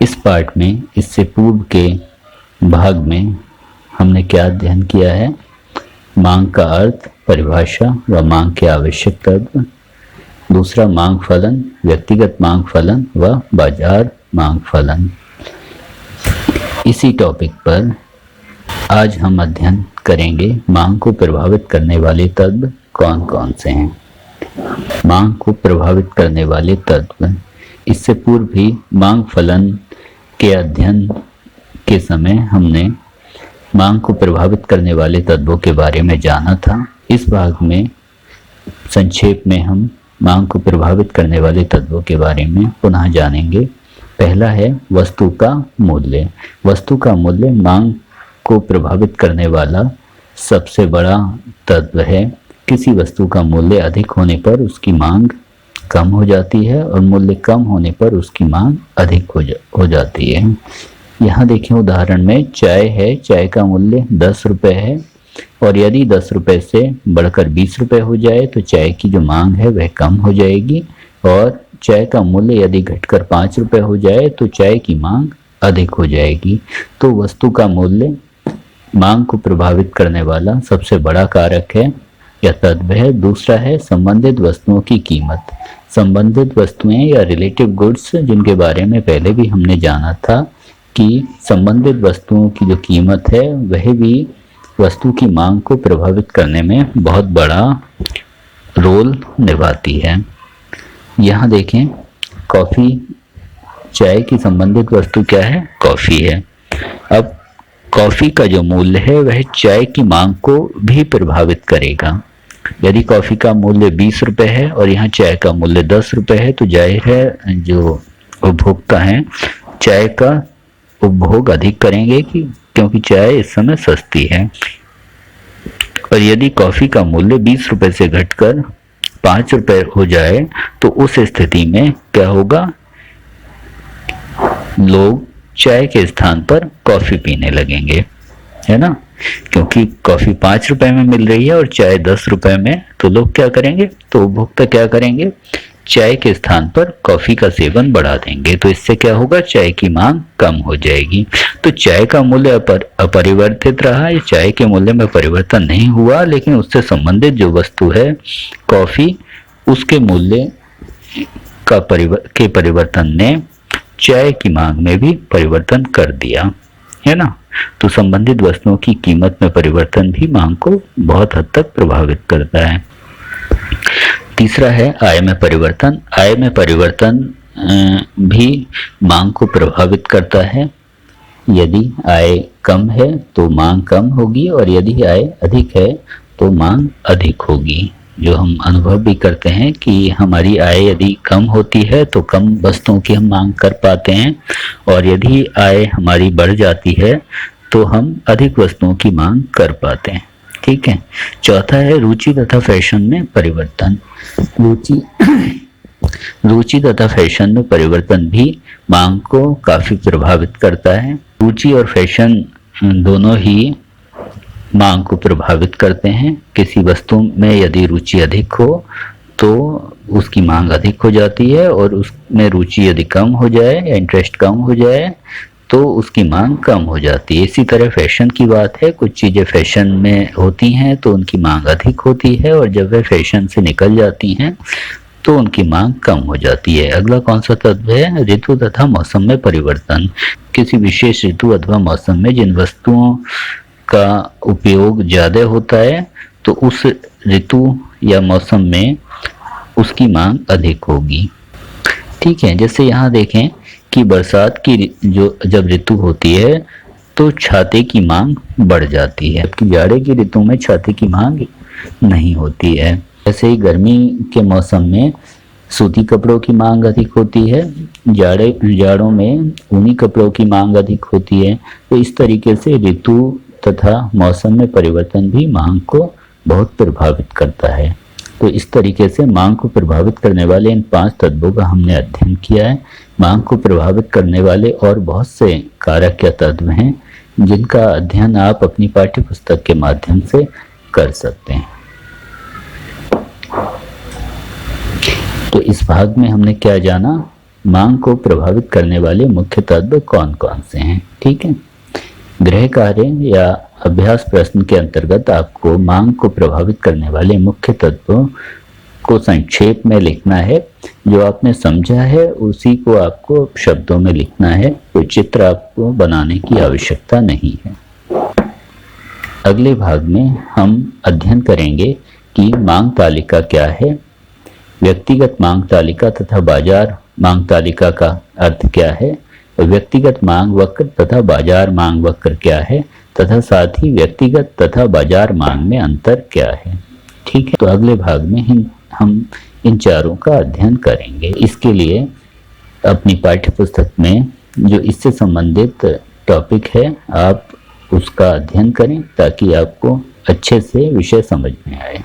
इस पार्ट में, इससे पूर्व के भाग में हमने क्या अध्ययन किया है? मांग का अर्थ, परिभाषा व मांग के आवश्यक तत्व। दूसरा, मांग फलन, व्यक्तिगत मांग फलन व बाजार मांग फलन। इसी टॉपिक पर आज हम अध्ययन करेंगे मांग को प्रभावित करने वाले तत्व कौन कौन से हैं। मांग को प्रभावित करने वाले तत्व। इससे पूर्व भी मांग फलन के अध्ययन के समय हमने मांग को प्रभावित करने वाले तत्वों के बारे में जाना था। इस भाग में संक्षेप में हम मांग को प्रभावित करने वाले तत्वों के बारे में पुनः जानेंगे। पहला है वस्तु का मूल्य। वस्तु का मूल्य मांग को प्रभावित करने वाला सबसे बड़ा तत्व है। किसी वस्तु का मूल्य अधिक होने पर उसकी मांग कम हो जाती है और मूल्य कम होने पर उसकी मांग अधिक हो जाती है। यहाँ देखें उदाहरण में चाय है, चाय का मूल्य 10 रुपये है और यदि 10 रुपये से बढ़कर 20 रुपये हो जाए तो चाय की जो मांग है वह कम हो जाएगी, और चाय का मूल्य यदि घटकर 5 रुपये हो जाए तो चाय की मांग अधिक हो जाएगी। तो वस्तु का मूल्य मांग को प्रभावित करने वाला सबसे बड़ा कारक है या तत्व है। दूसरा है संबंधित वस्तुओं की कीमत। संबंधित वस्तुएं या रिलेटिव गुड्स, जिनके बारे में पहले भी हमने जाना था कि संबंधित वस्तुओं की जो कीमत है वह भी वस्तु की मांग को प्रभावित करने में बहुत बड़ा रोल निभाती है। यहाँ देखें, कॉफ़ी, चाय की संबंधित वस्तु क्या है? कॉफ़ी है। अब कॉफ़ी का जो मूल्य है वह चाय की मांग को भी प्रभावित करेगा। यदि कॉफ़ी का मूल्य 20 रुपये है और यहाँ चाय का मूल्य 10 रुपये है तो जाहिर है जो उपभोक्ता हैं चाय का उपभोग अधिक करेंगे क्योंकि चाय इस समय सस्ती है। और यदि कॉफ़ी का मूल्य 20 रुपये से घटकर 5 रुपये हो जाए तो उस स्थिति में क्या होगा? लोग चाय के स्थान पर कॉफ़ी पीने लगेंगे, है ना? क्योंकि कॉफ़ी 5 रुपए में मिल रही है और चाय 10 रुपए में, तो लोग क्या करेंगे? तो उपभोक्ता क्या करेंगे? चाय के स्थान पर कॉफ़ी का सेवन बढ़ा देंगे। तो इससे क्या होगा? चाय की मांग कम हो जाएगी। तो चाय का मूल्य अपरिवर्तित रहा, या चाय के मूल्य में परिवर्तन नहीं हुआ, लेकिन उससे संबंधित जो वस्तु है कॉफ़ी, उसके मूल्य के परिवर्तन ने चाय की मांग में भी परिवर्तन कर दिया, है ना? तो संबंधित वस्तुओं की कीमत में परिवर्तन भी मांग को बहुत हद तक प्रभावित करता है। तीसरा है आय में परिवर्तन। आय में परिवर्तन भी मांग को प्रभावित करता है। यदि आय कम है तो मांग कम होगी और यदि आय अधिक है तो मांग अधिक होगी। जो हम अनुभव भी करते हैं कि हमारी आय यदि कम होती है तो कम वस्तुओं की हम मांग कर पाते हैं, और यदि आय हमारी बढ़ जाती है तो हम अधिक वस्तुओं की मांग कर पाते हैं। ठीक है। चौथा है रुचि तथा फैशन में परिवर्तन। रुचि तथा फैशन में परिवर्तन भी मांग को काफी प्रभावित करता है। रुचि और फैशन दोनों ही मांग को प्रभावित करते हैं। किसी वस्तु में यदि रुचि अधिक हो तो उसकी मांग अधिक हो जाती है, और उसमें रुचि यदि कम हो जाए या इंटरेस्ट कम हो जाए तो उसकी मांग कम हो जाती है। इसी तरह फैशन की बात है, कुछ चीज़ें फैशन में होती हैं तो उनकी मांग अधिक होती है, और जब वे फैशन से निकल जाती हैं तो उनकी मांग कम हो जाती है। अगला कौन सा तत्व है? ऋतु तथा मौसम में परिवर्तन। किसी विशेष ऋतु अथवा मौसम में जिन वस्तुओं का उपयोग ज़्यादा होता है तो उस ऋतु या मौसम में उसकी मांग अधिक होगी। ठीक है। जैसे यहाँ देखें कि बरसात की जब ऋतु होती है तो छाते की मांग बढ़ जाती है, जबकि जाड़े की ऋतु में छाते की मांग नहीं होती है। ऐसे ही गर्मी के मौसम में सूती कपड़ों की मांग अधिक होती है, जाड़ों में ऊनी कपड़ों की मांग अधिक होती है। तो इस तरीके से ऋतु तथा मौसम में परिवर्तन भी मांग को बहुत प्रभावित करता है। तो इस तरीके से मांग को प्रभावित करने वाले इन 5 तत्वों का हमने अध्ययन किया है। मांग को प्रभावित करने वाले और बहुत से कारक या तत्व हैं, जिनका अध्ययन आप अपनी पाठ्य पुस्तक के माध्यम से कर सकते हैं। तो इस भाग में हमने क्या जाना, मांग को प्रभावित करने वाले मुख्य तत्व कौन कौन से हैं। ठीक है, गृह कार्य या अभ्यास प्रश्न के अंतर्गत आपको मांग को प्रभावित करने वाले मुख्य तत्वों को संक्षेप में लिखना है। जो आपने समझा है उसी को आपको शब्दों में लिखना है, कोई चित्र आपको बनाने की आवश्यकता नहीं है। अगले भाग में हम अध्ययन करेंगे कि मांग तालिका क्या है, व्यक्तिगत मांग तालिका तथा बाजार मांग तालिका का अर्थ क्या है, व्यक्तिगत मांग वक्र तथा बाजार मांग वक्र क्या है, तथा साथ ही व्यक्तिगत तथा बाजार मांग में अंतर क्या है। ठीक है, तो अगले भाग में हम इन चारों का अध्ययन करेंगे। इसके लिए अपनी पाठ्य पुस्तक में जो इससे संबंधित टॉपिक है आप उसका अध्ययन करें ताकि आपको अच्छे से विषय समझ में आए।